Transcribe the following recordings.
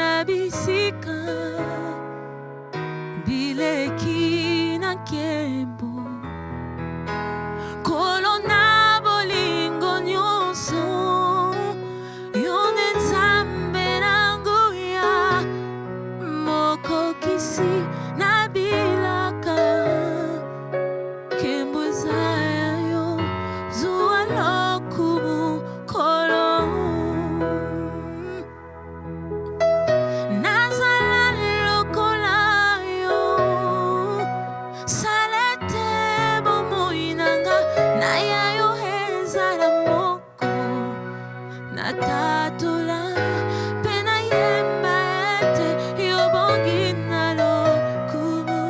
na bisika bileki na kembo kolona bolingo nyonso yone nzambe nanguya mokokisi na bilaka kembo zaya yo zuwa lokumu kolo nazala lokola yo salete bomoi nanga na ya yo ezala moko na tatula pe na yemba ete yo bongi na lokumu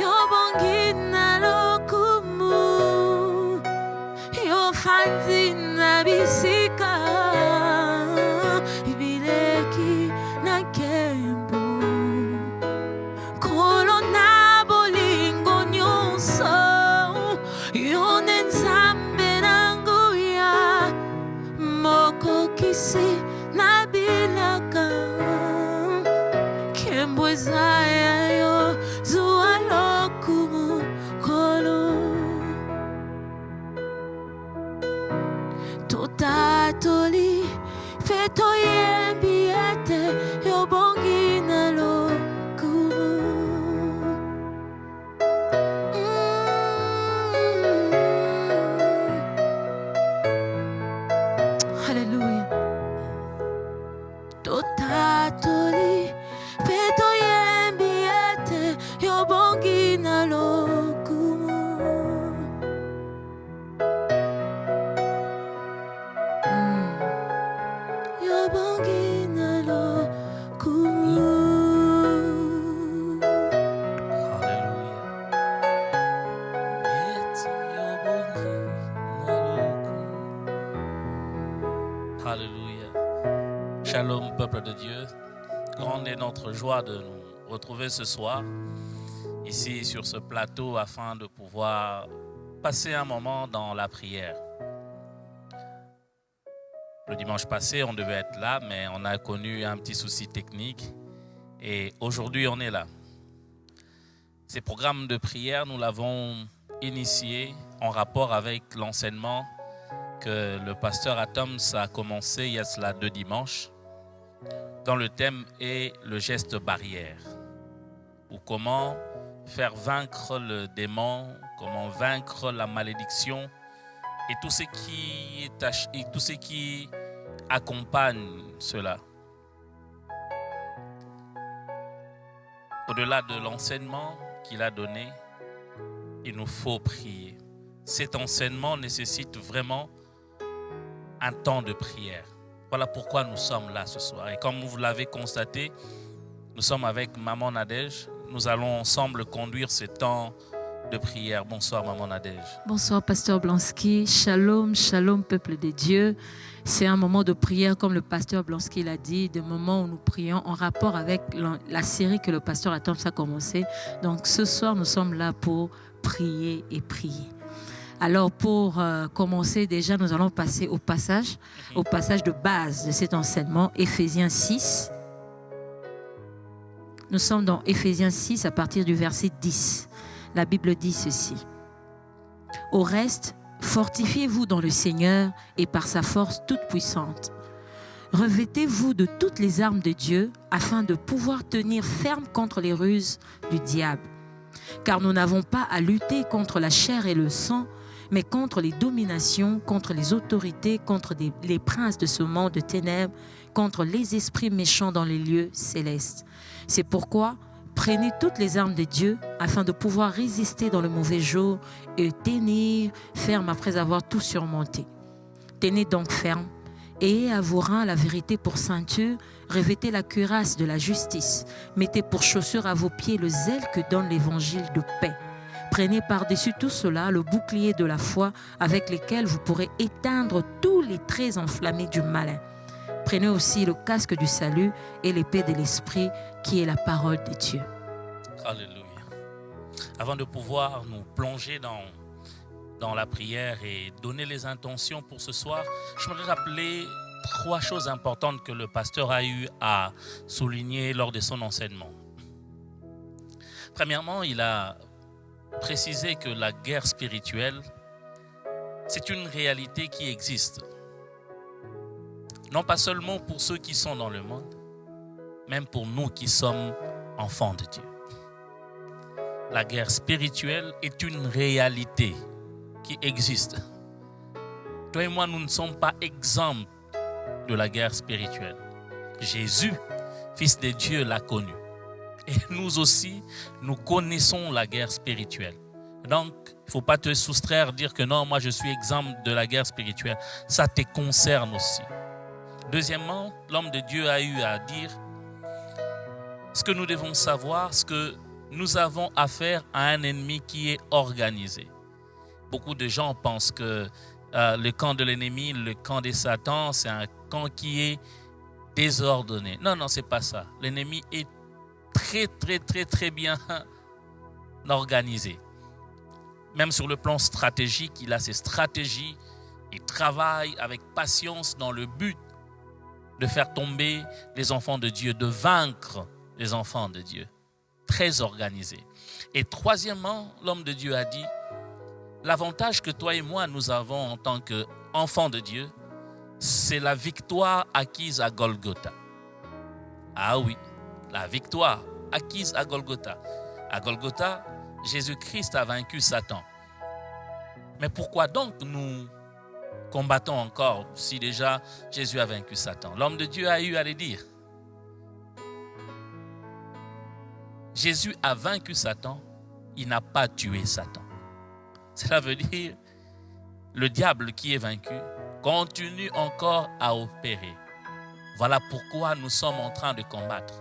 yo bongi na lokumu yo fanzi na bisika bileki na kembo kolona bolingo nyonso yone nzambe nanguya mokokisi na bilaka kembo zaya yo zuwa lokumu kolo totatoli feto yembi ete yobongi na lokumu Hallelujah. Totatoli feto yembi ete yobongi na lokumu yobongi na lokumu. Alléluia. Shalom, peuple de Dieu. Grande est notre joie de nous retrouver ce soir, ici sur ce plateau, afin de pouvoir passer un moment dans la prière. Le dimanche passé, on devait être là, mais on a connu un petit souci technique. Et aujourd'hui, on est là. Ces programmes de prière, nous l'avons initié en rapport avec l'enseignement que le pasteur Atoms a commencé il y a cela 2 dimanches, dont le thème est le geste barrière, ou comment faire vaincre le démon, comment vaincre la malédiction et tout ce qui accompagne cela. Au-delà de l'enseignement qu'il a donné, il nous faut prier. Cet enseignement nécessite vraiment un temps de prière. Voilà pourquoi nous sommes là ce soir. Et comme vous l'avez constaté, nous sommes avec Maman Nadège. Nous allons ensemble conduire ce temps de prière. Bonsoir Maman Nadège. Bonsoir Pasteur Blanski. Shalom, shalom peuple de Dieu. C'est un moment de prière comme le pasteur Blanski l'a dit, des moments où nous prions en rapport avec la série que le pasteur Atoms a commencé. Donc ce soir, nous sommes là pour prier et prier. Alors pour commencer déjà, nous allons passer au passage de base de cet enseignement, Éphésiens 6. Nous sommes dans Éphésiens 6 à partir du verset 10. La Bible dit ceci. Au reste, fortifiez-vous dans le Seigneur et par sa force toute puissante. Revêtez-vous de toutes les armes de Dieu afin de pouvoir tenir ferme contre les ruses du diable. Car nous n'avons pas à lutter contre la chair et le sang, mais contre les dominations, contre les autorités, contre les princes de ce monde de ténèbres, contre les esprits méchants dans les lieux célestes. C'est pourquoi prenez toutes les armes de Dieu afin de pouvoir résister dans le mauvais jour et tenir ferme après avoir tout surmonté. Tenez donc ferme, ayez à vos reins la vérité pour ceinture, revêtez la cuirasse de la justice, mettez pour chaussure à vos pieds le zèle que donne l'évangile de paix. Prenez par-dessus tout cela le bouclier de la foi avec lequel vous pourrez éteindre tous les traits enflammés du malin. Prenez aussi le casque du salut et l'épée de l'esprit qui est la parole de Dieu. Alléluia. Avant de pouvoir nous plonger dans la prière et donner les intentions pour ce soir, je voudrais rappeler 3 choses importantes que le pasteur a eu à souligner lors de son enseignement. Premièrement, il a précisé que la guerre spirituelle, c'est une réalité qui existe. Non pas seulement pour ceux qui sont dans le monde, même pour nous qui sommes enfants de Dieu. La guerre spirituelle est une réalité qui existe. Toi et moi, nous ne sommes pas exempts de la guerre spirituelle. Jésus, Fils de Dieu, l'a connu. Et nous aussi, nous connaissons la guerre spirituelle. Donc, il ne faut pas te soustraire, dire que non, moi je suis exempt de la guerre spirituelle. Ça te concerne aussi. Deuxièmement, l'homme de Dieu a eu à dire ce que nous devons savoir, ce que nous avons affaire à un ennemi qui est organisé. Beaucoup de gens pensent que le camp de l'ennemi, le camp de Satan, c'est un camp qui est désordonné. Non, non, ce n'est pas ça. L'ennemi est très bien organisé. Même sur le plan stratégique, il a ses stratégies. Il travaille avec patience dans le but de faire tomber les enfants de Dieu, de vaincre les enfants de Dieu. Très organisé. Et troisièmement, l'homme de Dieu a dit, l'avantage que toi et moi nous avons en tant qu'enfants de Dieu, c'est la victoire acquise à Golgotha. Ah oui, la victoire acquise à Golgotha. À Golgotha, Jésus-Christ a vaincu Satan. Mais pourquoi donc nous combattons encore si déjà Jésus a vaincu Satan? L'homme de Dieu a eu à le dire. Jésus a vaincu Satan, il n'a pas tué Satan. Cela veut dire le diable qui est vaincu continue encore à opérer. Voilà pourquoi nous sommes en train de combattre.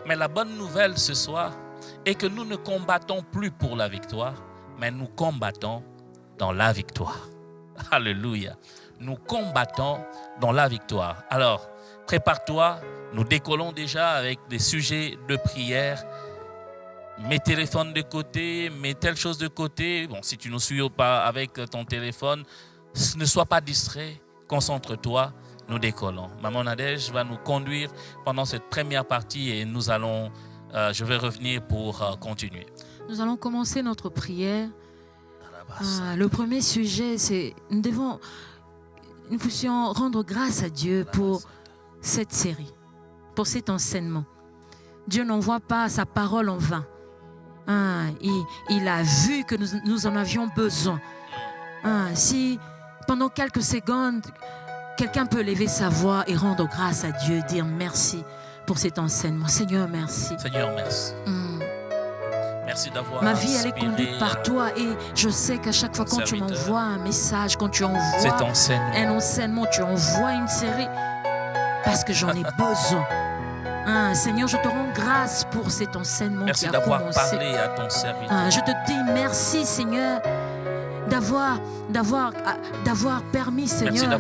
Mais la bonne nouvelle ce soir est que nous ne combattons plus pour la victoire, mais nous combattons dans la victoire. Alléluia. Nous combattons dans la victoire. Alors, prépare-toi, nous décollons déjà avec des sujets de prière. Mets téléphones de côté, mets telle chose de côté. Bon, si tu ne suis pas avec ton téléphone, ne sois pas distrait, concentre-toi, nous décollons. Maman Nadège va nous conduire pendant cette première partie et nous allons, je vais revenir pour continuer. Nous allons commencer notre prière. Le premier sujet, c'est nous puissions rendre grâce à Dieu pour cette série, pour cet enseignement. Dieu n'envoie pas sa parole en vain. Il a vu que nous en avions besoin. Si pendant quelques secondes, quelqu'un peut lever sa voix et rendre grâce à Dieu, dire merci pour cet enseignement. Seigneur, merci. Seigneur, merci. Merci d'avoir ma vie, elle est conduite par toi et je sais qu'à chaque fois quand tu m'envoies un message, quand tu envoies un enseignement, tu envoies une série parce que j'en ai besoin. Seigneur, je te rends grâce pour cet enseignement merci qui a commencé. Merci d'avoir parlé à ton serviteur. Je te dis merci, Seigneur, d'avoir permis, Seigneur,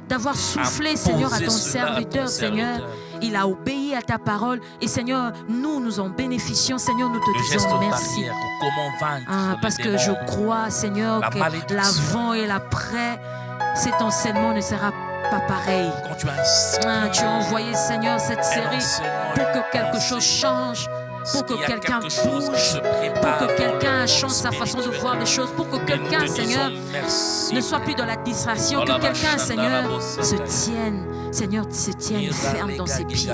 d'avoir soufflé, Seigneur, à ton serviteur, Seigneur. Il a obéi à ta parole et Seigneur, nous en bénéficions. Seigneur, nous te disons merci. Comment vaincre parce que je crois, Seigneur, que l'avant et l'après, cet enseignement ne sera pas pareil. Quand tu as envoyé, Seigneur, cette série pour que quelque chose change, pour que quelqu'un bouge, pour que quelqu'un change sa façon de voir les choses, pour que quelqu'un, Seigneur, ne soit plus dans la distraction, que quelqu'un, Seigneur, se tienne ferme dans ses pieds.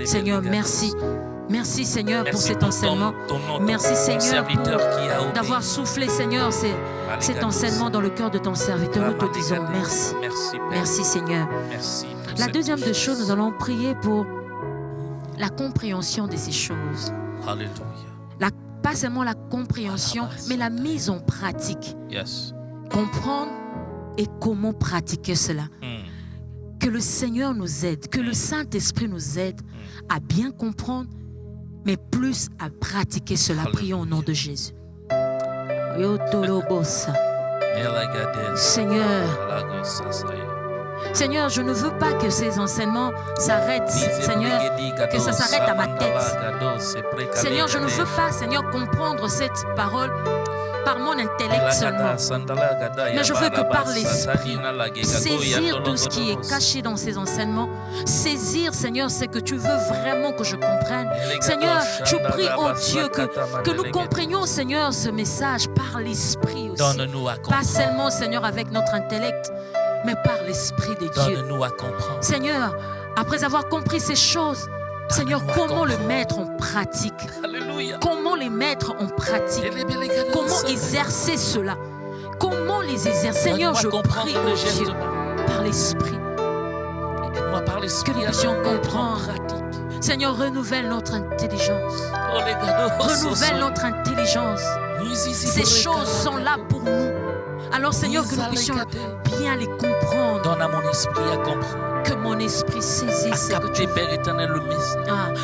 Seigneur, merci. Merci, Seigneur, pour cet enseignement. Merci, Seigneur, pour d'avoir soufflé, Seigneur, cet enseignement dans le cœur de ton serviteur. Nous te disons merci. Merci, Seigneur. La deuxième des choses, nous allons prier pour la compréhension de ces choses. Alléluia. Pas seulement la compréhension, mais la mise en pratique. Comprendre et comment pratiquer cela. Que le Seigneur nous aide, que le Saint-Esprit nous aide à bien comprendre, mais plus à pratiquer cela. Prions au nom de Jésus. Seigneur, je ne veux pas que ces enseignements s'arrêtent, Seigneur, que ça s'arrête à ma tête. Seigneur, je ne veux pas, Seigneur, comprendre cette parole par mon intellect seulement, mais je veux que par l'Esprit, saisir tout ce qui est caché dans ces enseignements, saisir, Seigneur, ce que tu veux vraiment que je comprenne. Seigneur, je prie, oh Dieu, que nous comprenions, Seigneur, ce message par l'Esprit aussi. Pas seulement, Seigneur, avec notre intellect, mais par l'Esprit de Dieu. Seigneur, après avoir compris ces choses, Seigneur, comment le mettre en pratique? Comment les mettre en pratique? Comment exercer cela? Comment les exercer? Seigneur, je prie, oh Dieu, par l'Esprit, que nous puissions comprendre. Seigneur, renouvelle notre intelligence. Renouvelle notre intelligence. Ces choses sont là pour nous. Alors, Seigneur, que nous puissions bien les comprendre. Donne à mon esprit à comprendre. Que mon esprit saisisse.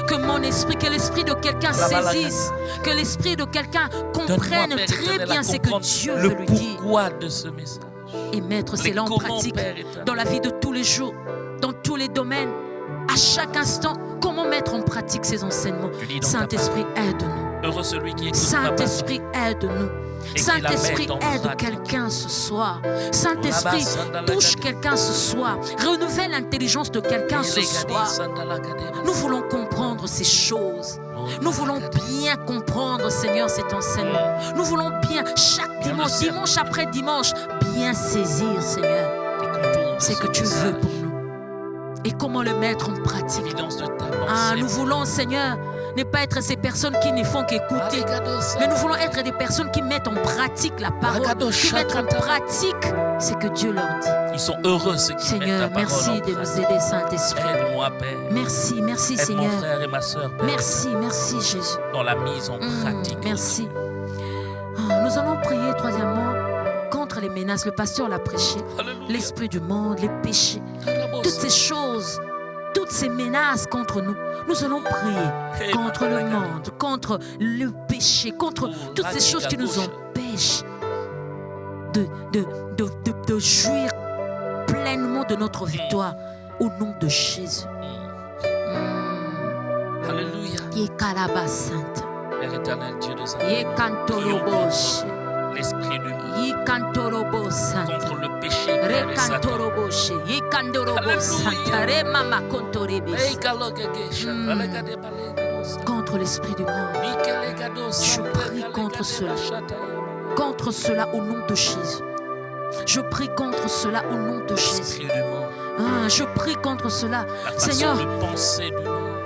Que mon esprit, que l'esprit de quelqu'un saisisse. Que l'esprit de quelqu'un comprenne très bien ce que Dieu veut lui dire. De ce message. Et mettre cela en pratique dans la vie de tous les jours, dans tous les domaines, à chaque instant. Comment mettre en pratique ces enseignements? Saint-Esprit, aide-nous. Saint-Esprit, aide-nous. Saint-Esprit, aide quelqu'un ce soir. Saint-Esprit, touche quelqu'un ce soir. Renouvelle l'intelligence de quelqu'un ce soir. Nous voulons comprendre ces choses. Nous voulons bien comprendre, Seigneur, cet enseignement. Nous voulons bien, chaque dimanche, dimanche après dimanche, bien saisir, Seigneur, ce que tu veux pour nous. Et comment le mettre en pratique. Nous voulons, Seigneur, ne pas être ces personnes qui ne font qu'écouter, mais nous voulons être des personnes qui mettent en pratique la parole, qui mettent en pratique ce que Dieu leur dit. Ils sont heureux ceux qui Seigneur, mettent la parole merci de nous aider, Saint-Esprit. Aide-moi, Père. Merci, merci, Aide Seigneur. mon frère et ma soeur, Père. Merci, merci, Jésus. Dans la mise en pratique. Merci. Nous allons prier, troisièmement, contre les menaces. Le pasteur l'a prêché. L'esprit du monde, les péchés, toutes ces choses, toutes ces menaces contre nous. Nous allons prier contre le monde, contre le péché, contre toutes ces choses qui nous empêchent de jouir pleinement de notre victoire au nom de Jésus. Alléluia. Père éternel, Dieu de Saint. L'esprit du monde contre le péché, Père et Satan. Contre l'esprit du monde, je prie contre cela. Contre cela au nom de Jésus. Je prie contre cela au nom de Jésus. Je prie contre cela. Seigneur,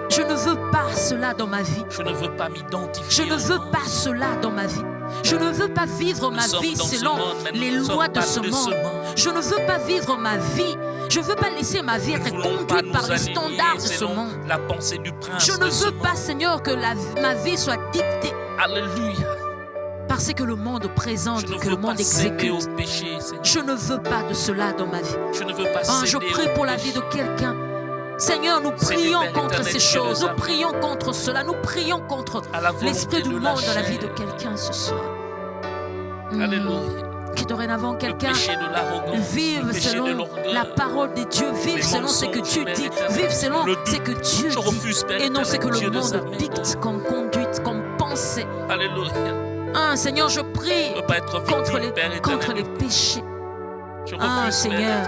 je ne veux pas cela dans ma vie. Je ne veux pas m'identifier. Je ne veux pas cela dans ma vie. Je ne veux pas vivre ma vie selon les lois de ce monde. Je ne veux pas vivre ma vie. Je ne veux pas laisser ma vie être conduite par les standards de ce monde. La pensée du prince. Je ne veux pas, Seigneur, que ma vie soit dictée. Alléluia. Parce que le monde présente, que le monde exécute. Je ne veux pas de cela dans ma vie. Je ne veux pas je prie pour la vie de quelqu'un. Seigneur, nous prions contre ces choses. Nous prions contre cela. Nous prions contre l'esprit du monde dans la vie de quelqu'un ce soir. Alléluia. Que dorénavant quelqu'un vive selon la parole de Dieu, vive selon ce que tu dis, vive selon ce que Dieu dit, et non ce que le monde dicte comme conduite, comme pensée. Alléluia. Seigneur, je prie contre les péchés. Seigneur,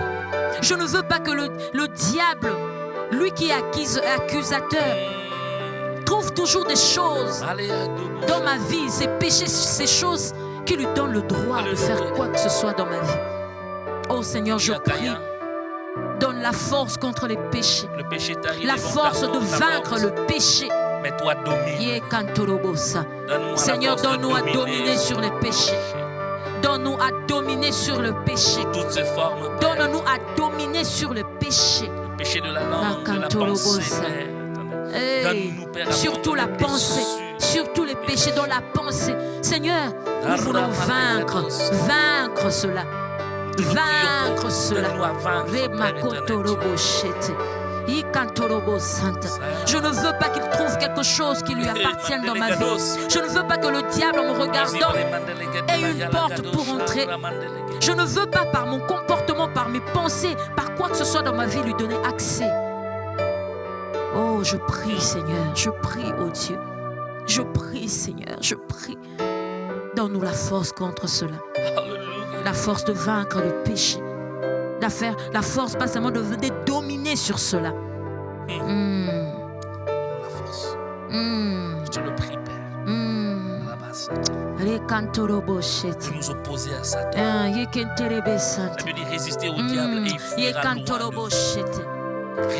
je ne veux pas que le diable, lui qui est accusateur, trouve toujours des choses dans ma vie, ces péchés, ces choses qui lui donnent le droit de faire quoi que ce soit dans ma vie. Oh Seigneur, je prie, donne la force contre les péchés, la force de vaincre le péché. Mais toi domine. Seigneur, donne-nous à dominer sur les péchés. Donne-nous à dominer sur le péché. Donne-nous à dominer sur le péché. Le péché de la langue, de la pensée. Surtout la pensée. Surtout les péchés dans la pensée. Seigneur, nous voulons vaincre cela. Vaincre cela. Je ne veux pas qu'il trouve quelque chose qui lui appartienne dans ma vie. Je ne veux pas que le diable, en me regardant, ait une porte pour entrer. Je ne veux pas par mon comportement, par mes pensées, par quoi que ce soit dans ma vie, lui donner accès. Oh, je prie, Seigneur, je prie, oh Dieu. Je prie, Seigneur, je prie. Donne-nous la force contre cela. Alléluia. La force de vaincre le péché. La force pas seulement de dominer sur cela. Donne-nous la force. Je te le prie, Père. De nous opposer à Satan. La Bible dit résister au diable et il fuira loin de nous.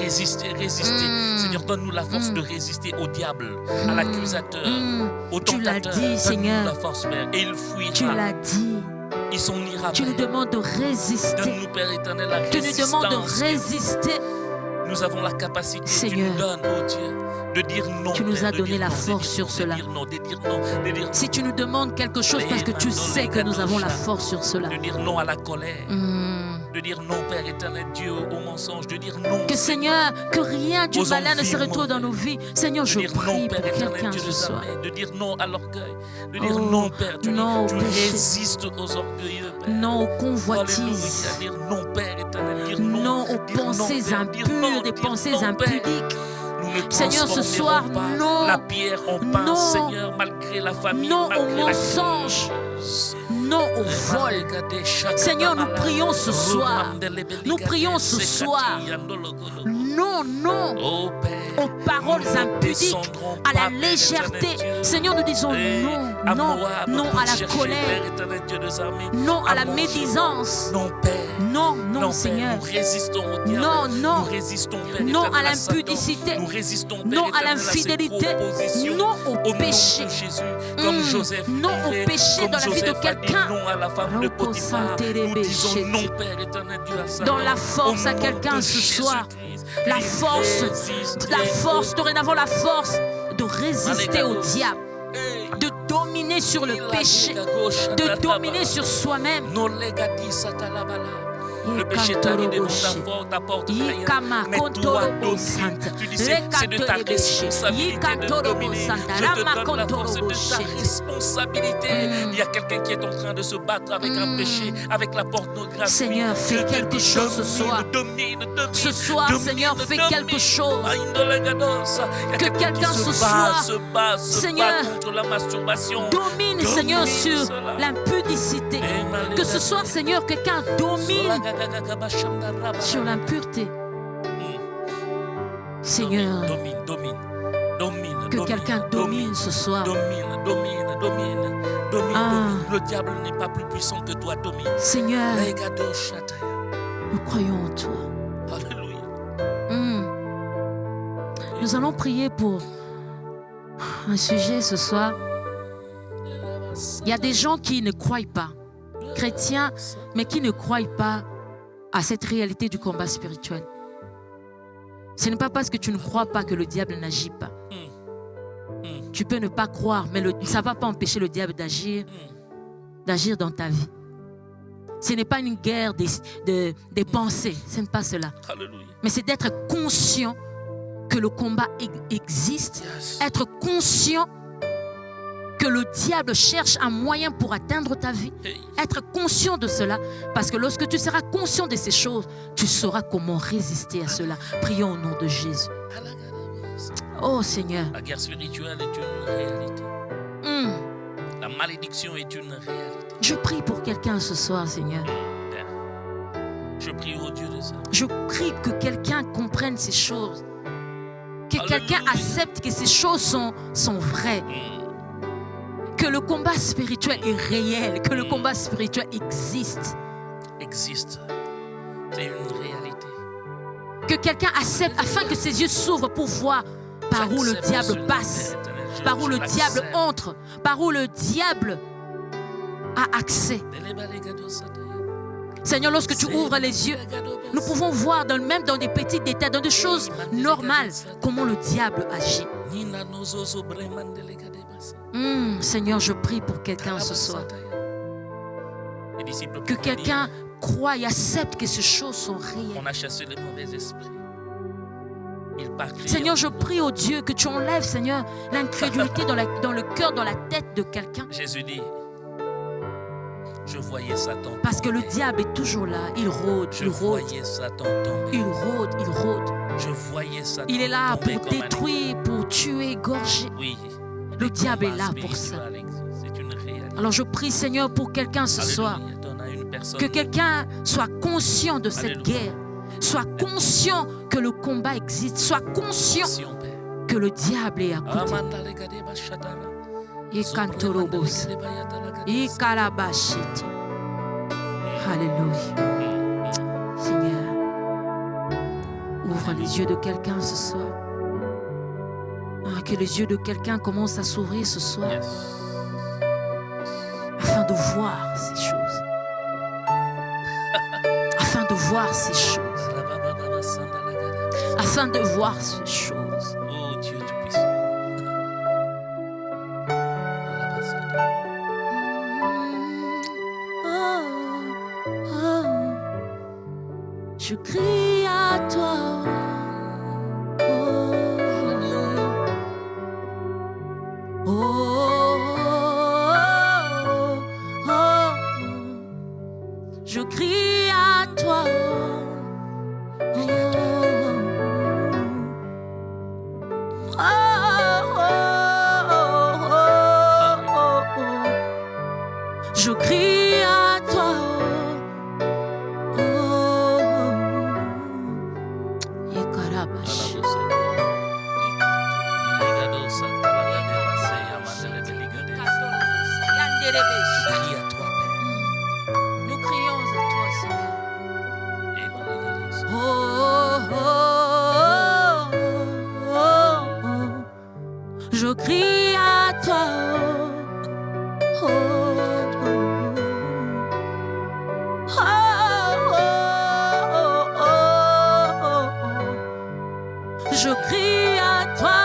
Résister. Seigneur, donne-nous la force de résister au diable, à l'accusateur, au tentateur. Donne-nous la force, Père, et il fuira. Tu l'as dit. Ils s'en ira. Tu nous demandes de résister. Donne-nous, Père éternel, la Tu résistance. nous demandes de résister. Nous avons la capacité, Seigneur, tu nous donnes, oh Dieu, de dire non. Tu nous as de donné dire la non, force sur cela. de dire non, de dire non, de dire non. Si tu nous demandes quelque chose parce que tu sais que nous avons la force sur cela. De dire non à la colère. De dire non, Père éternel, Dieu, au mensonge. De dire non. Que Seigneur, que rien du malin ne se retrouve dans nos vies. Seigneur, je prie non, pour quelqu'un ce soir. De dire non à l'orgueil. De dire non, Père. Tu résistes aux orgueilleux, Père. Non aux convoitises. Dire non, Père éternel. Dire non, non aux pensées impures, des pensées impudiques. Seigneur, ce soir, non. La pierre en pain, non. Seigneur, malgré la famille, non malgré au mensonge. Non au vol. Seigneur, nous prions ce soir. Nous prions ce soir. Non, non aux paroles impudiques, à la légèreté. Seigneur, nous disons non, non, non à la colère, non à la médisance. Non, non, Seigneur. Non, non. Non à l'impudicité. Non à l'infidélité. Non au péché. Non au péché dans la vie de quelqu'un. Non à la femme de Potiphar. Nous disons non, Père éternel, Dieu à ça. Donne la force à quelqu'un ce soir. La force, dorénavant la force de résister au diable, de dominer sur le péché, de dominer sur soi-même. Le péché t'a mis devant ta porte, mais toi domine. Tu dis c'est de ta responsabilité de dominer. Je te donne la force, c'est de ta responsabilité. Il y a quelqu'un qui est en train de se battre avec un péché, avec la pornographie. Seigneur, fais quelque chose ce soir. Ce soir, Seigneur, fais quelque chose. Que quelqu'un ce soir, Seigneur, contre la masturbation. Domine, Seigneur, sur l'impudicité. Que ce soir, Seigneur, quelqu'un domine sur l'impureté. Seigneur, domine. Que quelqu'un domine ce soir. Domine. Le diable n'est pas plus puissant que toi, domine. Seigneur, nous croyons en toi. Alléluia. Nous allons prier pour un sujet ce soir. Il y a des gens qui ne croient pas, chrétiens, mais qui ne croient pas à cette réalité du combat spirituel. Ce n'est pas parce que tu ne crois pas que le diable n'agit pas. Tu peux ne pas croire, mais ça ne va pas empêcher le diable d'agir dans ta vie. Ce n'est pas une guerre des pensées, ce n'est pas cela. Alléluia. Mais c'est d'être conscient que le combat existe, être conscient que le diable cherche un moyen pour atteindre ta vie. Être conscient de cela, parce que lorsque tu seras conscient de ces choses, tu sauras comment résister à cela. Prions au nom de Jésus. Oh Seigneur. La guerre spirituelle est une réalité. La malédiction est une réalité. Je prie pour quelqu'un ce soir, Seigneur. Je prie au Dieu de ça. Je prie que quelqu'un comprenne ces choses. Que quelqu'un accepte que ces choses sont vraies. Que le combat spirituel est réel. Que le combat spirituel existe. C'est une réalité. Que quelqu'un accepte afin que ses yeux s'ouvrent pour voir par où le diable passe. Par où le diable entre. Par où le diable a accès. Seigneur, lorsque tu ouvres les yeux, nous pouvons voir même dans des petits détails, dans des choses normales, comment le diable agit. Seigneur, je prie pour quelqu'un ce soir. Que quelqu'un croie et accepte que ces choses sont réelles. On a chassé les mauvais esprits. Seigneur, je prie au Dieu que tu enlèves, Seigneur, l'incrédulité dans le cœur, dans la tête de quelqu'un. Jésus dit, je voyais Satan. Parce que le diable est toujours là. Il rôde, il rôde. Il rôde, il rôde. Je voyais Satan. Il est là pour détruire, pour tuer, égorger. Oui. Le diable est là pour ça. C'est une réalité. Alors je prie, Seigneur, pour quelqu'un ce soir. Que quelqu'un soit conscient de cette guerre. Soit conscient que le combat existe. Soit conscient que le diable est à côté. Alléluia. Seigneur, ouvre les yeux de quelqu'un ce soir. Que les yeux de quelqu'un commencent à s'ouvrir ce soir. Afin de voir ces choses. Afin de voir ces choses. Afin de voir ces choses. Oh Dieu Tout-Puissant. Je crie à toi. Je crie à toi. Je crie à toi. Nous crions à toi, Seigneur. Je crie à toi. Je crie à toi.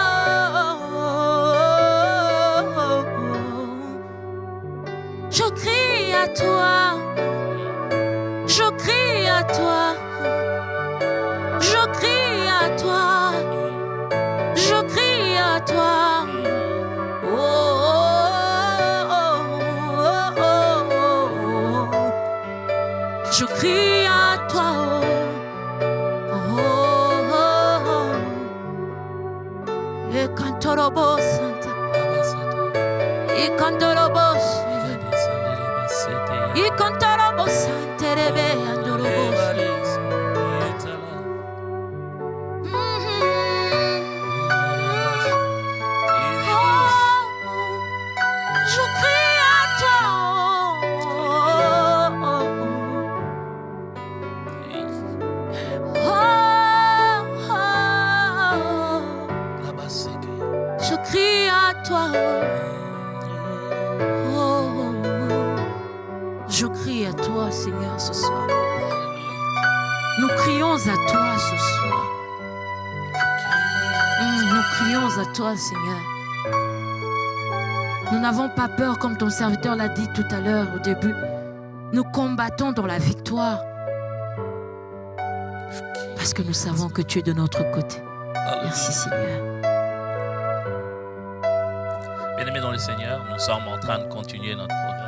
Je crie à toi. Je crie à toi. Je crie à toi. Je crie à toi. Je crie à toi. Et quand tu rebosses, et quand tu rebosses, et quand tu rebosses, tu je crie à toi. Je crie à toi. Je crie à toi, Seigneur, ce soir. Nous crions à toi ce soir. Nous crions à toi, Seigneur. Nous n'avons pas peur, comme ton serviteur l'a dit tout à l'heure au début. Nous combattons dans la victoire. Parce que nous savons que tu es de notre côté. Merci, Seigneur. Bien-aimés dans le Seigneur, nous sommes en train de continuer notre programme.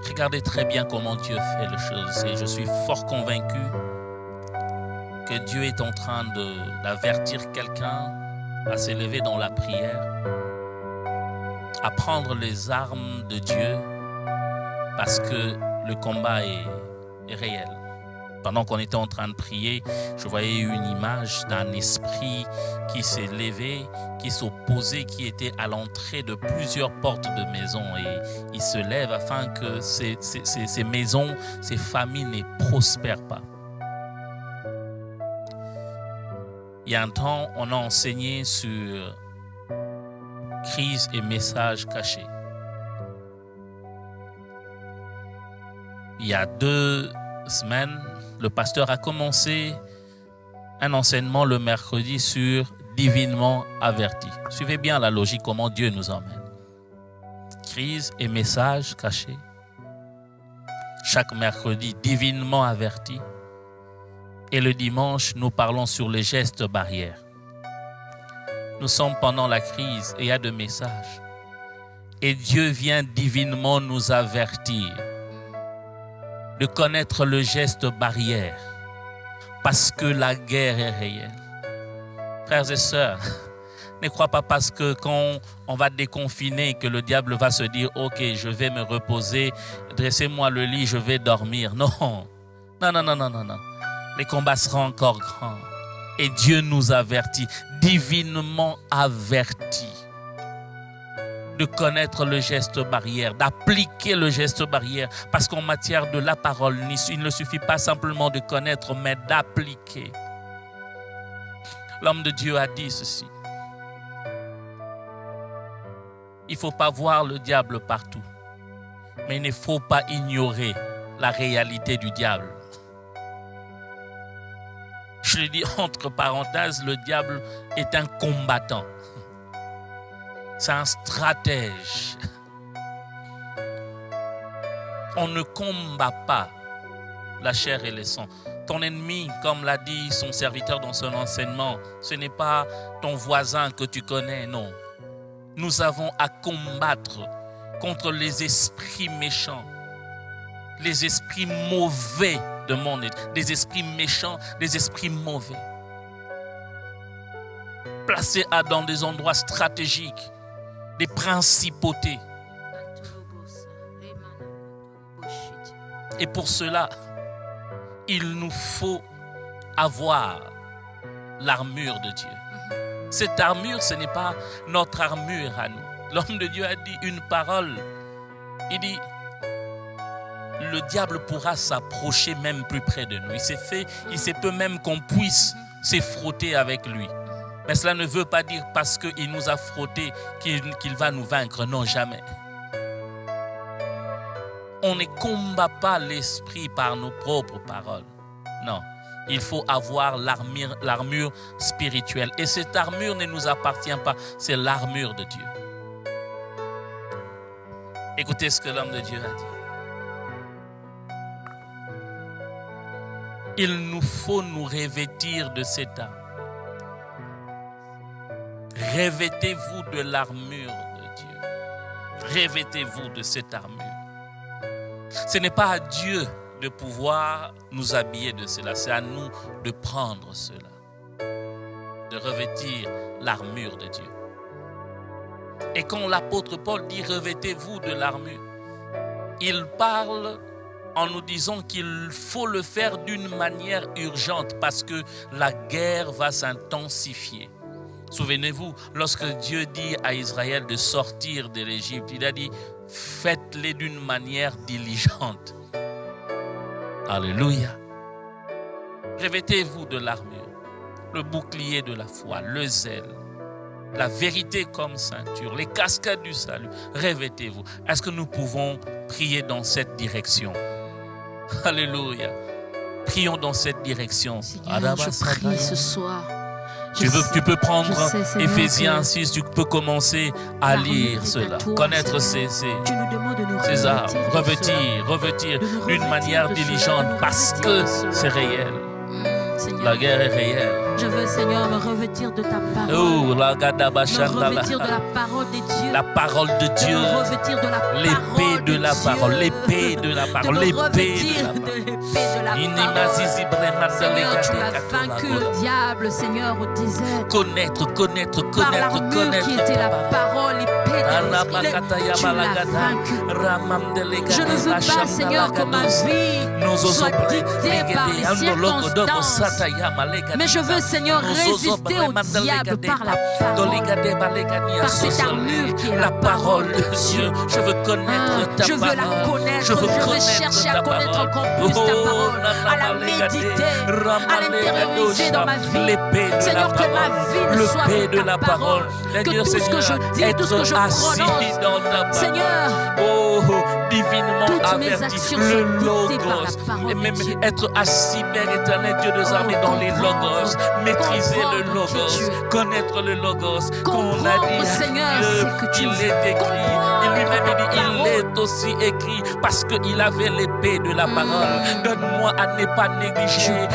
Regardez très bien comment Dieu fait les choses et je suis fort convaincu que Dieu est en train d'avertir quelqu'un à s'élever dans la prière, à prendre les armes de Dieu parce que le combat est réel. Pendant qu'on était en train de prier, je voyais une image d'un esprit qui s'est levé, qui s'opposait, qui était à l'entrée de plusieurs portes de maisons. Et il se lève afin que ces maisons, ces familles ne prospèrent pas. Il y a un temps, on a enseigné sur crise et messages cachés. Il y a 2 semaines, le pasteur a commencé un enseignement le mercredi sur divinement averti. Suivez bien la logique, comment Dieu nous emmène. Crise et messages cachés. Chaque mercredi, divinement averti. Et le dimanche, nous parlons sur les gestes barrières. Nous sommes pendant la crise et il y a des messages. Et Dieu vient divinement nous avertir de connaître le geste barrière parce que la guerre est réelle. Frères et sœurs, Ne crois pas parce que quand on va déconfiner que le diable va se dire « Ok, je vais me reposer, dressez-moi le lit, je vais dormir. » Non. Non, non, non, non, non, non. Les combats seront encore grands. Et Dieu nous avertit, divinement avertis, de connaître le geste barrière, d'appliquer le geste barrière. Parce qu'en matière de la parole, il ne suffit pas simplement de connaître, mais d'appliquer. L'homme de Dieu a dit ceci. Il ne faut pas voir le diable partout, mais il ne faut pas ignorer la réalité du diable. Je le dis entre parenthèses, le diable est un combattant. C'est un stratège. On ne combat pas la chair et le sang. Ton ennemi, comme l'a dit son serviteur dans son enseignement, ce n'est pas ton voisin que tu connais, non. Nous avons à combattre contre les esprits méchants, les esprits mauvais de mon être, des esprits méchants, des esprits mauvais. Placés dans des endroits stratégiques, des principautés. Et pour cela, il nous faut avoir l'armure de Dieu. Cette armure, ce n'est pas notre armure à nous. L'homme de Dieu a dit une parole. Il dit, le diable pourra s'approcher même plus près de nous. Il se peut même qu'on puisse se frotter avec lui. Mais cela ne veut pas dire parce qu'il nous a frotté qu'il va nous vaincre. Non, jamais. On ne combat pas l'esprit par nos propres paroles. Non. Il faut avoir l'armure spirituelle. Et cette armure ne nous appartient pas. C'est l'armure de Dieu. Écoutez ce que l'homme de Dieu a dit. Il nous faut nous revêtir de cette arme. Revêtez-vous de l'armure de Dieu. Revêtez-vous de cette armure. Ce n'est pas à Dieu de pouvoir nous habiller de cela. C'est à nous de prendre cela. De revêtir l'armure de Dieu. Et quand l'apôtre Paul dit « revêtez-vous de l'armure », il parle en nous disant qu'il faut le faire d'une manière urgente parce que la guerre va s'intensifier. Souvenez-vous, lorsque Dieu dit à Israël de sortir de l'Égypte, il a dit « faites-les d'une manière diligente ». Alléluia. Revêtez-vous de l'armure, le bouclier de la foi, le zèle, la vérité comme ceinture, les cascades du salut. Revêtez-vous. Est-ce que nous pouvons prier dans cette direction? Alléluia. Prions dans cette direction. Seigneur, je prie ce soir. Tu peux prendre Éphésiens 6, tu peux commencer à lire cela, connaître ces armes, revêtir d'une manière diligente parce que c'est réel. La guerre est réelle. Je veux, Seigneur, me revêtir de ta parole. Me revêtir de la parole de Dieu. La parole de Dieu. Me revêtir de la parole l'épée de la parole. L'épée de la parole. L'épée de la parole. Seigneur, tu as vaincu le diable, Seigneur, au désert. Connaître. Par l'armure qui était la parole, l'épée de l'esprit. Tu l'as vaincu. Je ne veux pas, Seigneur, que ma vie soit dictée par les circonstances. Mais je veux, Seigneur, résister au diable par la parole. Par cette armure qui est la parole de Dieu. Je veux connaître ta parole. Je veux la connaître. Je veux chercher à connaître encore plus ta parole. À la méditer. À l'intérioriser dans ma vie. Seigneur, que ma vie ne soit pas ta parole. Que tout ce que je dis, tout ce que je prononce, Seigneur, divinement averti, le logos, et même être assis, Père éternel, Dieu des armées, dans les logos, maîtriser le logos, connaître le logos, qu'on a dit, il est écrit, et lui-même il est aussi écrit, parce qu'il avait l'épée de la parole. Donne-moi à ne pas négliger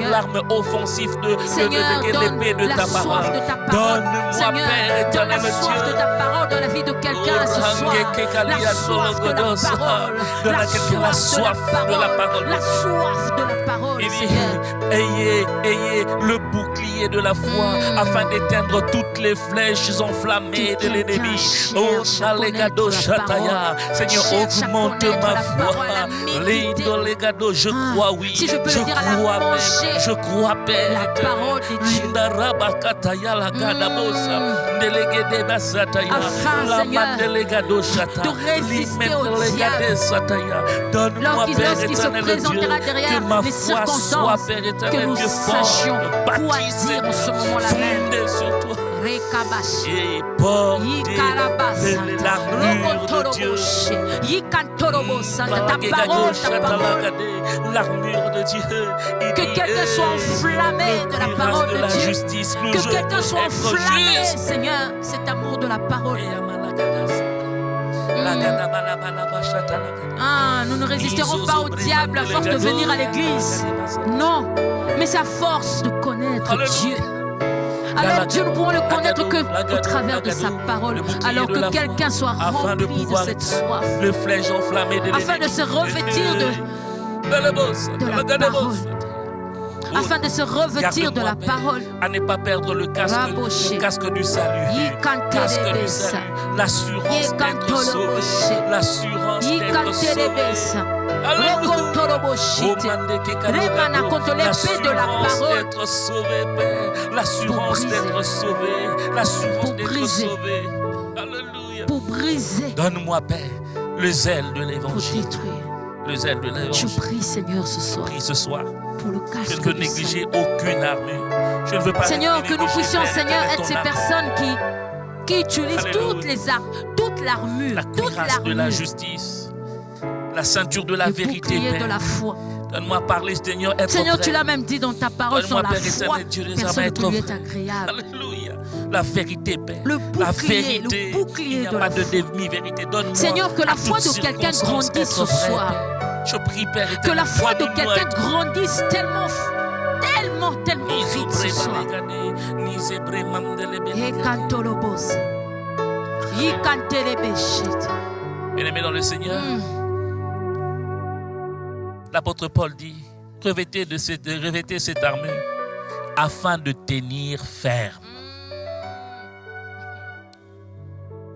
l'arme offensive de l'épée de ta parole. Donne-moi, Père éternel, Dieu, la soif de ta parole dans la vie de quelqu'un ce soir. La soif de la parole. La soif de la parole. La soif de la parole, Seigneur. Ayez le bouclier bouclier de la foi afin d'éteindre toutes les flèches enflammées de l'ennemi. Oh, Nalegado Shataya. Seigneur, augmente ma foi. Lindo Legado, je crois, oui. Si je peux Je le dire à la crois, manger, Père. Je crois, Père. la parole de Dieu. Linda Rabakataya, la Gadabosa. Delegede Basataya. Afin, La Seigneur, Mandelegado Shata. de résister au Limendelegade Sataya. Donne-moi, Père Lorsqu'il se éternel Dieu, présentera que derrière ma les foi soit, circonstances, Père que éternel nous Dieu, sachions forte, quoi baptisée, dire en ce moment-là même. fondée sur toi. Rekabash. Et porter Yikarabasa. l'armure de Dieu. Robotoroboshe. Yikantorobosa. Ta parole, l'armure de Dieu. Il Que dit, quelqu'un soit enflammé de la le parole cuirasse de la Dieu. justice, nous Que je quelqu'un veux soit être enflammé, juste. Seigneur, cet amour de la parole. Ah, nous ne résisterons pas au diable à force de venir à l'église. Non, mais c'est à force de connaître Dieu. Alors Dieu, nous pourrons le connaître que au travers de sa parole. Alors que quelqu'un soit rempli de cette soif, le flèche enflammé de afin de se revêtir de la parole. Afin de se revêtir de la parole. À ne pas perdre le casque du salut. Casque du salut. L'assurance d'être sauvé. L'assurance d'être sauvé. L'assurance d'être sauvé, Père. L'assurance d'être sauvé. L'assurance d'être sauvé. Alléluia. Pour briser. Donne-moi, Père, le zèle de Pour l'évangile. détruire. Le zèle de Je l'évangile. prie, Seigneur, ce soir. Prie ce soir. Pour le Je ne casque veux du négliger salut. aucune armure. Je ne veux pas Seigneur, que nous négliger, puissions, Père, Seigneur, ton être ces armure. personnes qui utilisent Alléluia. toutes les armes, toute l'armure, La toute cuirasse de la l'armure, justice, la ceinture de la le vérité, bouclier de Père. la foi. Donne-moi parler, Seigneur, être Seigneur, vrai. tu l'as même dit dans ta parole sur Donne-moi, la Père foi. éternel, Dieu, les Personne armes, ne être peut lui être vrai. agréable. Alléluia. La vérité, Père. Le La bouclier, vérité. le bouclier Il n'y a de pas la de foi. demi-vérité. Donne-moi. Seigneur, que la à foi toutes de quelqu'un circonstances grandisse d'être ce vrai, soir. Père. Je prie, Père éternel. Que la foi de donne-moi quelqu'un être grandisse tellement vite ce soir. Ekantolobos. Yikantelebeshit. Bien-aimé dans le Seigneur, l'apôtre Paul dit, revêtez cette armure afin de tenir ferme.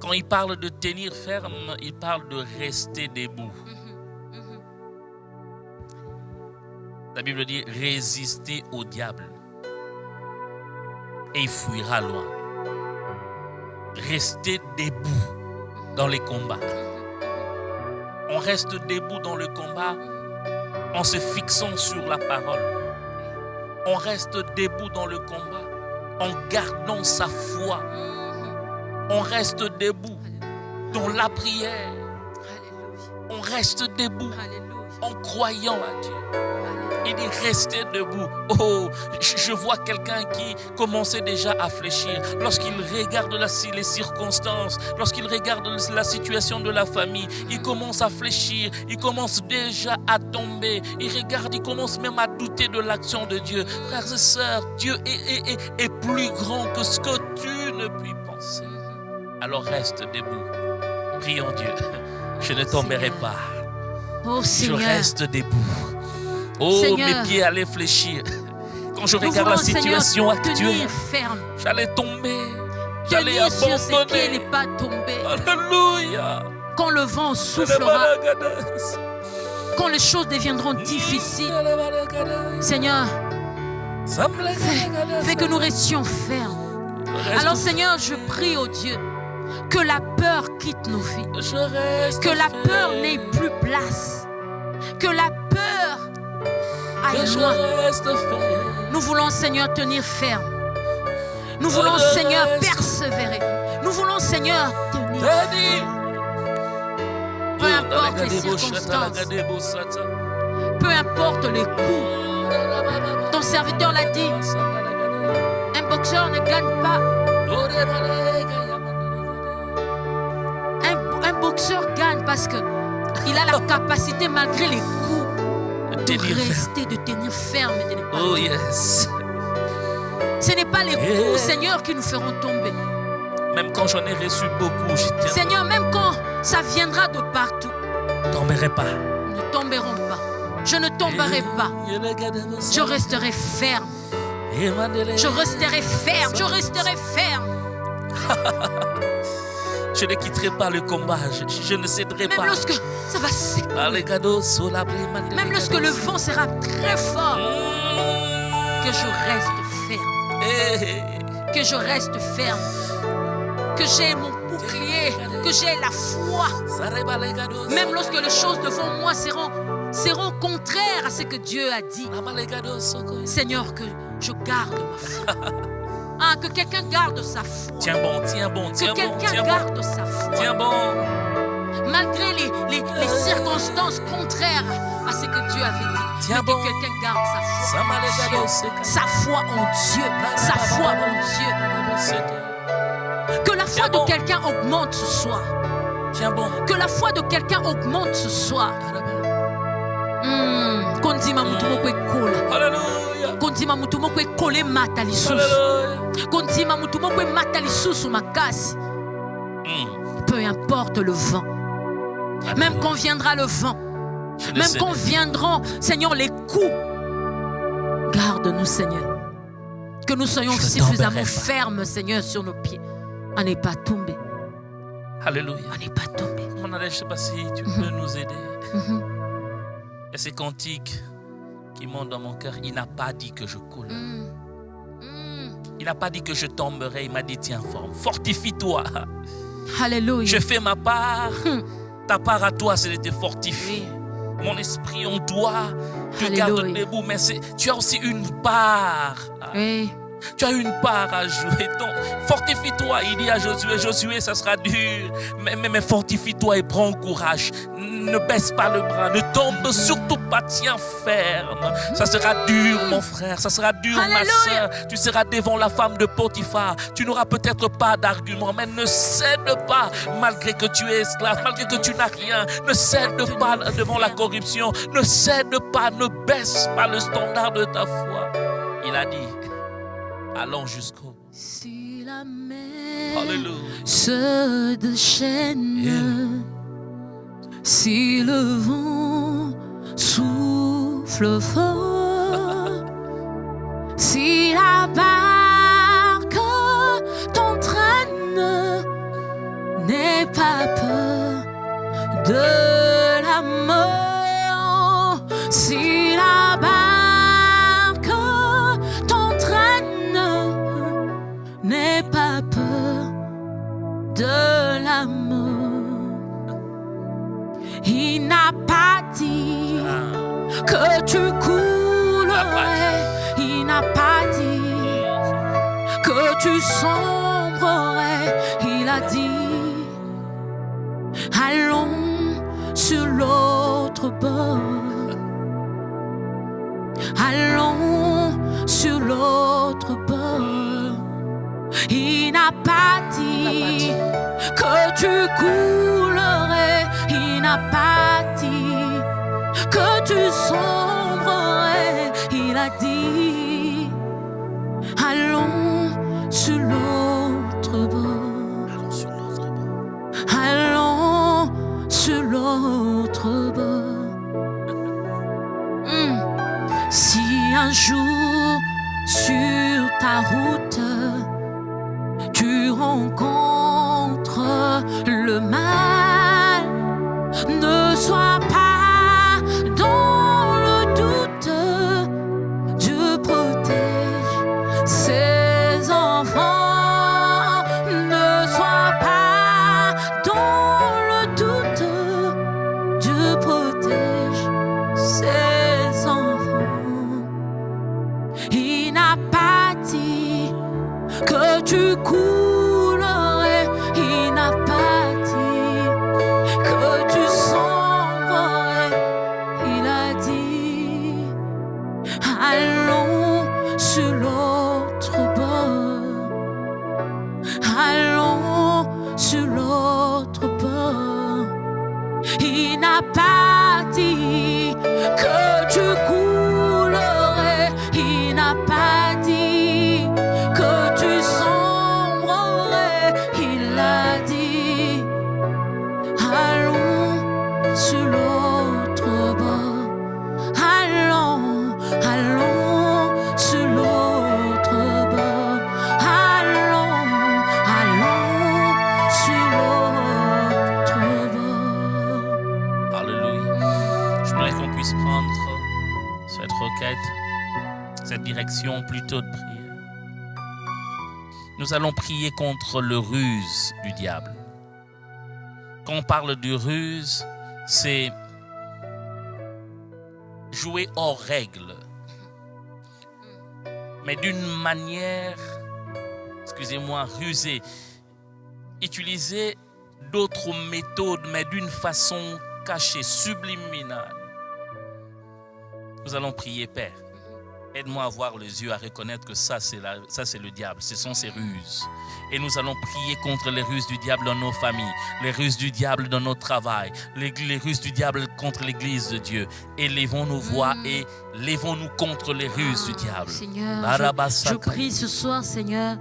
Quand il parle de tenir ferme, il parle de rester debout. La Bible dit, résistez au diable et il fuira loin. Restez debout dans les combats. On reste debout dans le combat en se fixant sur la parole. On reste debout dans le combat en gardant sa foi. On reste debout dans la prière. On reste debout en croyant à Dieu. Il dit restez debout. Oh, je vois quelqu'un qui commençait déjà à fléchir. Lorsqu'il regarde les circonstances, lorsqu'il regarde la situation de la famille, il commence à fléchir. Il commence déjà à tomber. Il regarde, il commence même à douter de l'action de Dieu. Frères et sœurs, Dieu est plus grand que ce que tu ne puis penser. Alors reste debout. Prions Dieu. Je ne tomberai pas. Oh Je Seigneur. reste debout. Oh, Seigneur, mes pieds allaient fléchir. Quand je nous regarde la voulons, situation Seigneur, actuelle, tenir ferme. j'allais tomber. J'allais Tenir sur ses pieds abandonner. n'est pas tomber. Alléluia. Quand le vent soufflera, quand les choses deviendront difficiles, Seigneur, fais que nous restions fermes. Alors Seigneur, je prie au Dieu que la peur quitte nos vies. Que la peur n'ait plus place. Que la peur aille loin. Nous voulons, Seigneur, tenir ferme. Nous voulons, Seigneur, persévérer. Nous voulons, Seigneur, tenir. Peu importe les circonstances, peu importe les coups. Ton serviteur l'a dit, un boxeur ne gagne pas. Un boxeur gagne parce qu'il a la capacité, malgré les coups, de tenir ferme et de ne pas. Oh yes. Ce n'est pas les coups, Seigneur, qui nous feront tomber. Même quand j'en ai reçu beaucoup, je tiens. Seigneur, même quand ça viendra de partout, Ne tomberai pas. nous ne tomberons pas. Je ne tomberai pas. Je resterai ferme. Je resterai ferme, je resterai ferme. Je ne quitterai pas le combat, je ne céderai pas. Même lorsque ça va s'écrouler, même lorsque le vent sera très fort, que je reste ferme. Que je reste ferme. Que j'ai mon bouclier, que j'ai la foi. Même lorsque les choses devant moi seront contraires à ce que Dieu a dit. Seigneur, que je garde ma foi. Que quelqu'un garde sa foi. Tiens bon, tiens bon, tiens bon. Que quelqu'un garde sa foi. Tiens bon. Malgré les circonstances contraires à ce que Dieu avait dit. Tiens bon. Que quelqu'un garde sa foi. Sa foi en Dieu. Sa foi en Dieu. Que la foi de quelqu'un augmente ce soir. Tiens bon. Que la foi de quelqu'un augmente ce soir. Kondima mutu moko ekola. Alléluia. Kondima mutu moko ekole mata lisusu. Kondima mutu moko mata lisusu makasi. Peu importe le vent. Même quand viendra le vent. Même quand viendront, Seigneur, les coups. Garde-nous, Seigneur. Que nous soyons suffisamment fermes, Seigneur, sur nos pieds. On n'est pas tombé. Alléluia. On n'est pas tombé. Je ne sais pas si tu peux nous aider. Et ces cantiques qui montent dans mon cœur, il n'a pas dit que je coule. Il n'a pas dit que je tomberai. Il m'a dit tiens, fortifie-toi. Alléluia. Je fais ma part. Ta part à toi, c'est de te fortifier. Mon esprit en toi te garde debout. Mais tu as aussi une part. Oui. Tu as une part à jouer. Donc, fortifie-toi. Il dit à Josué, Josué, ça sera dur. Mais fortifie-toi et prends courage. Ne baisse pas le bras. Ne tombe surtout pas. Tiens ferme. Ça sera dur, mon frère. Ça sera dur, ma soeur. Tu seras devant la femme de Potiphar. Tu n'auras peut-être pas d'argument. Mais ne cède pas. Malgré que tu es esclave. Malgré que tu n'as rien. Ne cède pas devant la corruption. Ne cède pas. Ne baisse pas le standard de ta foi. Il a dit. Allons jusqu'au bout. Si la mer Alléluia. se déchaîne, si le vent souffle fort, si la barque t'entraîne, n'aie pas peur de la mort. Si la barque n'aie pas peur de la mort. Il n'a pas dit que tu coulerais. Il n'a pas dit que tu sombrerais. Il a dit allons sur l'autre bord. Allons sur l'autre bord. Il n'a pas dit que tu coulerais. Il n'a pas dit que tu sombrerais. Il a dit allons sur l'autre bord. Allons sur l'autre bord. Allons sur l'autre bord. Si un jour sur ta route tu rencontres le mal, ne sois pas dans le doute. Dieu protège ses enfants. Ne sois pas dans le doute. Dieu protège ses enfants. Il n'a pas dit que tu coulerais. Il n'a pas dit que tu sombrerais. Il a dit allons sur l'autre bord. Allons sur l'autre bord. Il n'a pas dit que tu coulerais. Il n'a pas dit que tu sombrerais. Il a dit allons sur l'autre bord. Allons, allons cette requête, cette direction plutôt de prière. Nous allons prier contre le ruse du diable. Quand on parle de ruse, c'est jouer hors règle, mais d'une manière, excusez-moi, rusée. Utiliser d'autres méthodes, mais d'une façon cachée, subliminale. Nous allons prier, Père. Aide-moi à voir les yeux, à reconnaître que ça c'est le diable, ce sont ses ruses. Et nous allons prier contre les ruses du diable dans nos familles, les ruses du diable dans notre travail, les ruses du diable contre l'Église de Dieu. Élevons nos voix et lèvons-nous contre les ruses du diable. Seigneur, je prie ce soir, Seigneur,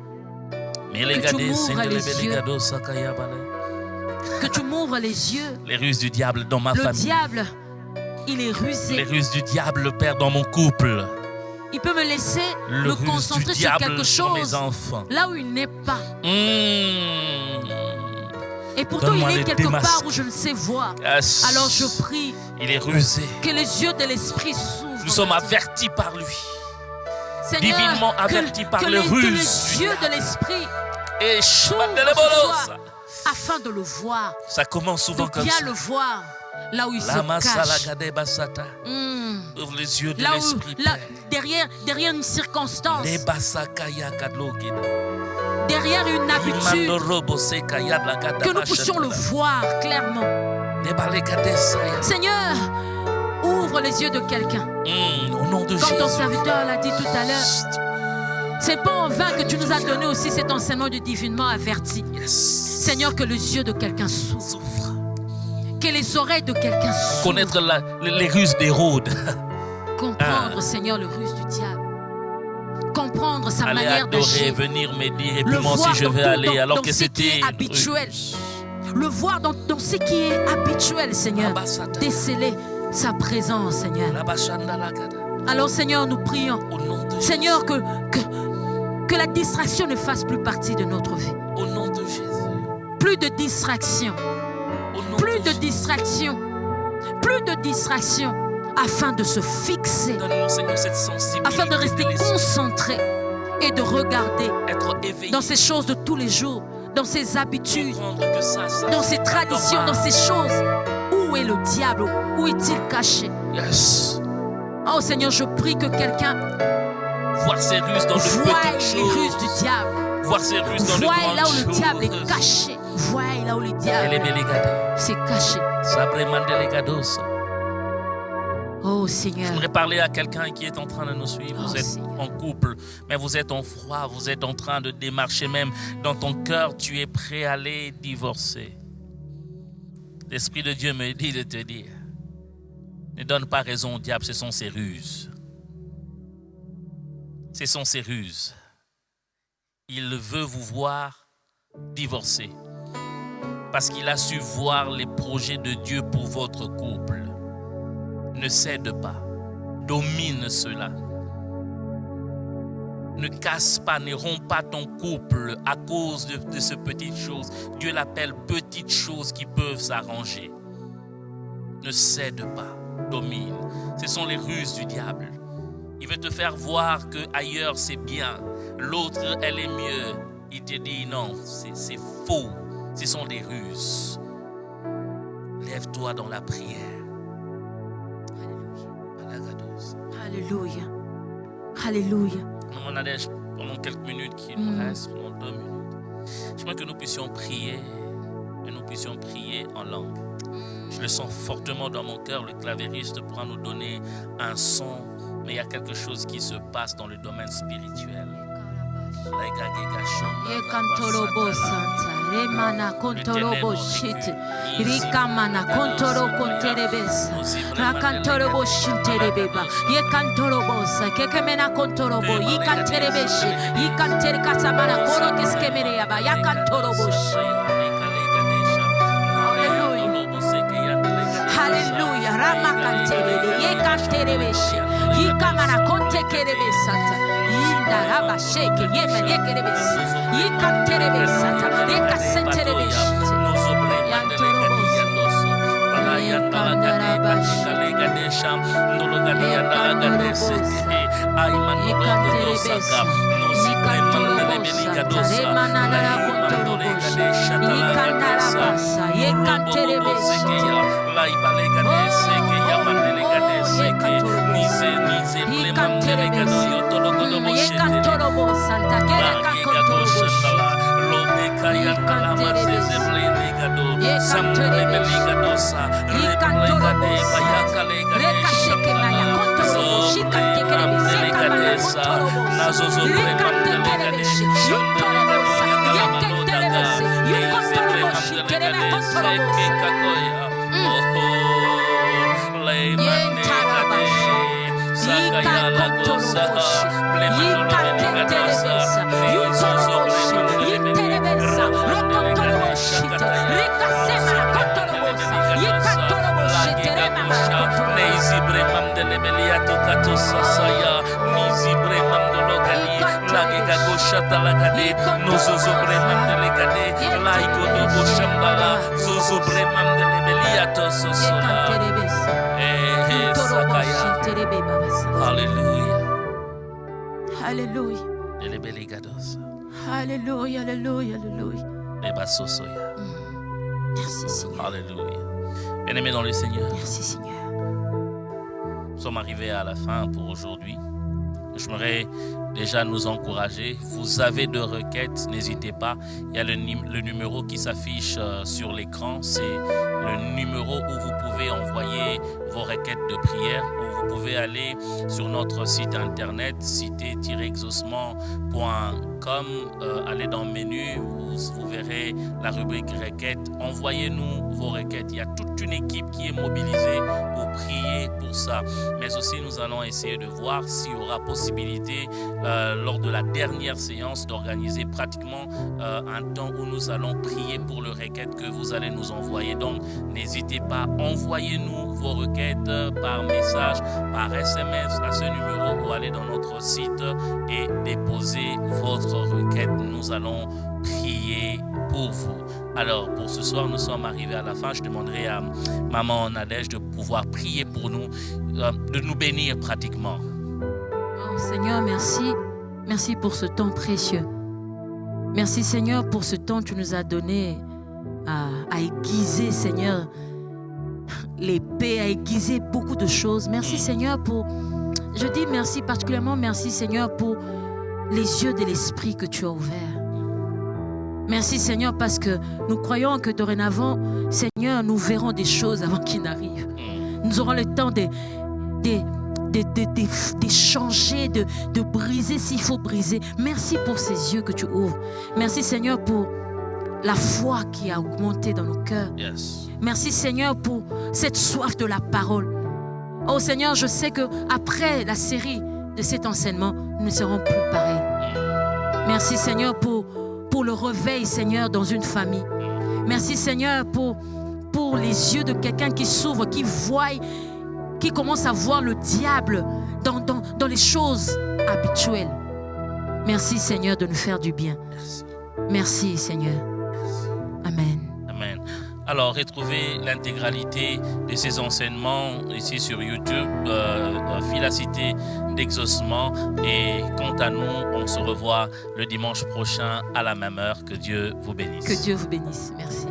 que tu m'ouvres les yeux. Les ruses du diable dans ma famille. Le diable, il est rusé. Les ruses du diable, Père, dans mon couple. Il peut me laisser me concentrer sur quelque chose là où il n'est pas. Et pourtant il est quelque part où je ne sais voir. Yes. Alors je prie. Il est rusé. Que les yeux de l'esprit s'ouvrent. Nous sommes avertis par lui. Seigneur, divinement avertis par les ruses. Que les yeux de l'esprit s'ouvrent afin de le voir. Ça commence souvent comme ça. De bien le voir là où il se cache. Ouvre les yeux de l'esprit. Derrière une circonstance. Derrière une habitude. Que nous puissions le voir clairement. Seigneur, ouvre les yeux de quelqu'un. Au nom de Jésus. Comme ton serviteur l'a dit tout à l'heure. C'est pas en vain que tu nous as donné aussi cet enseignement du divinement averti. Yes. Seigneur, que les yeux de quelqu'un s'ouvrent. Que les oreilles de quelqu'un s'ouvrent. Connaître les ruses d'Hérode. Comprendre, Seigneur, le ruse du diable. Comprendre sa manière d'agir. Venir me dire, et puis moi aussi je vais aller, alors que c'était habituel. Le voir dans ce qui est habituel, Seigneur. Déceler sa présence, Seigneur. Alors, Seigneur, nous prions. Seigneur, que la distraction ne fasse plus partie de notre vie. Au nom de Jésus. Plus de distraction. Plus de distraction. Plus de distraction. Afin de se fixer. Donne-nous, Seigneur, cette sensibilité. Afin de rester concentré. Et de regarder. Être éveillé. Dans ces choses de tous les jours. Dans ces habitudes. Ça dans ces traditions. Dans ces choses. Où est le diable? Où est-il caché? Yes. Oh Seigneur, je prie que quelqu'un voir ses ruses dans le petit les ruses du diable. Voir ses ruses dans le là où le diable est caché. Vois là où le diable s'est caché. Oh Seigneur. Je voudrais parler à quelqu'un qui est en train de nous suivre. Vous êtes Seigneur. En couple, mais vous êtes en froid, vous êtes en train de démarcher même. Dans ton cœur, tu es prêt à aller divorcer. L'Esprit de Dieu me dit de te dire, ne donne pas raison au diable, ce sont ses ruses. Ce sont ses ruses. Il veut vous voir divorcer. Parce qu'il a su voir les projets de Dieu pour votre couple. Ne cède pas. Domine cela. Ne casse pas, ne romps pas ton couple à cause de ces petites choses. Dieu l'appelle petites choses qui peuvent s'arranger. Ne cède pas, domine. Ce sont les ruses du diable. Il veut te faire voir que ailleurs c'est bien, l'autre elle est mieux. Il te dit non, c'est faux. Ce sont des ruses. Lève-toi dans la prière. Alléluia. Alléluia. Pendant quelques minutes qui nous restent, pendant 2 minutes, j'aimerais que nous puissions prier et nous puissions prier en langue. Je le sens fortement dans mon cœur. Le clavériste pourra nous donner un son, mais il y a quelque chose qui se passe dans le domaine spirituel. Remana kontoro boshit, rikamana kontoro konterebes, rakantoro boshinterebeba, ye kantoro bosa, kekemena kontoro bo, ye kanterebeshi, ye kantere kasamana koro keskemereba, ya kantoro boshi. Hallelujah, Rama kantere, ye kanterebeshi, ye kamana konte kerebesata. Daraba shake yema yekerebes yikanterebes ata yekasenterebes yantorobos Alléluia. Alléluia, alléluia, alléluia. Merci Seigneur. Alléluia. Bien-aimés dans le Seigneur. Merci Seigneur. Nous sommes arrivés à la fin pour aujourd'hui. J'aimerais déjà nous encourager. Vous avez de requêtes, n'hésitez pas. Il y a le numéro qui s'affiche sur l'écran. C'est le numéro où vous pouvez envoyer vos requêtes de prière, ou vous pouvez aller sur notre site internet cité-exaucement.com, aller dans le menu, vous verrez la rubrique requêtes. Envoyez-nous vos requêtes. Il y a toute une équipe qui est mobilisée pour prier pour ça. Mais aussi, nous allons essayer de voir s'il y aura possibilité lors de la dernière séance d'organiser pratiquement un temps où nous allons prier pour les requêtes que vous allez nous envoyer. Donc, n'hésitez pas, envoyez-nous vos requêtes par message, par SMS à ce numéro, ou allez dans notre site et déposez votre requête. Nous allons prier pour vous. Alors, pour ce soir, nous sommes arrivés à la fin. Je demanderai à Maman Nadège de pouvoir prier pour nous, de nous bénir pratiquement. Oh, Seigneur, merci. Merci pour ce temps précieux. Merci, Seigneur, pour ce temps que tu nous as donné à aiguiser, Seigneur, l'épée, à aiguiser beaucoup de choses. Merci, Seigneur, pour... Je dis merci, particulièrement merci, Seigneur, pour les yeux de l'esprit que tu as ouverts. Merci, Seigneur, parce que nous croyons que dorénavant, Seigneur, nous verrons des choses avant qu'ils n'arrivent. Nous aurons le temps d'échanger, de briser s'il faut briser. Merci pour ces yeux que tu ouvres. Merci, Seigneur, pour la foi qui a augmenté dans nos cœurs. Yes. Merci, Seigneur, pour cette soif de la parole. Oh, Seigneur, je sais qu'après la série de cet enseignement, nous ne serons plus pareils. Merci, Seigneur, pour le réveil, Seigneur, dans une famille. Merci, Seigneur, pour les yeux de quelqu'un qui s'ouvre, qui voit, qui commence à voir le diable dans les choses habituelles. Merci, Seigneur, de nous faire du bien. Merci, Seigneur. Amen. Amen. Alors, retrouvez l'intégralité de ces enseignements ici sur YouTube, Cité d'Exaucement. Et quant à nous, on se revoit le dimanche prochain à la même heure. Que Dieu vous bénisse. Que Dieu vous bénisse. Merci.